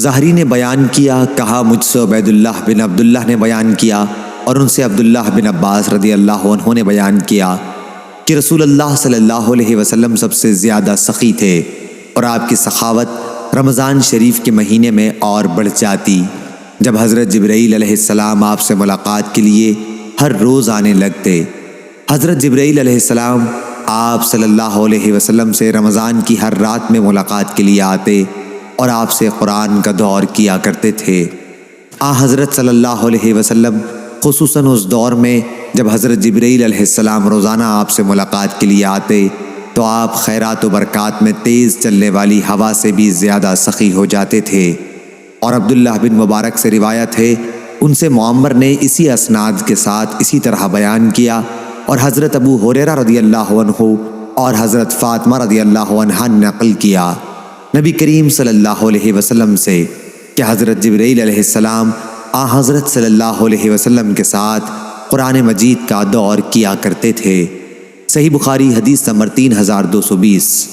زہری نے بیان کیا، کہا مجھ سے عبید اللہ بن عبداللہ نے بیان کیا اور ان سے عبداللہ بن عباس رضی اللہ عنہ نے بیان کیا کہ رسول اللہ صلی اللہ علیہ وسلم سب سے زیادہ سخی تھے اور آپ کی سخاوت رمضان شریف کے مہینے میں اور بڑھ جاتی۔ جب حضرت جبرائیل علیہ السلام آپ سے ملاقات کے لیے ہر روز آنے لگتے، حضرت جبرائیل علیہ السلام آپ صلی اللہ علیہ وسلم سے رمضان کی ہر رات میں ملاقات کے لیے آتے اور آپ سے قرآن کا دور کیا کرتے تھے۔ حضرت صلی اللہ علیہ وسلم خصوصاً اس دور میں جب حضرت جبرائیل علیہ السلام روزانہ آپ سے ملاقات کے لیے آتے تو آپ خیرات و برکات میں تیز چلنے والی ہوا سے بھی زیادہ سخی ہو جاتے تھے۔ اور عبداللہ بن مبارک سے روایت ہے، ان سے معمر نے اسی اسناد کے ساتھ اسی طرح بیان کیا، اور حضرت ابو ہریرہ رضی اللہ عنہ اور حضرت فاطمہ رضی اللہ عنہا نے نقل کیا نبی کریم صلی اللہ علیہ وسلم سے کہ حضرت جبرائیل علیہ السلام حضرت صلی اللہ علیہ وسلم کے ساتھ قرآن مجید کا دور کیا کرتے تھے۔ صحیح بخاری حدیث نمبر 3220۔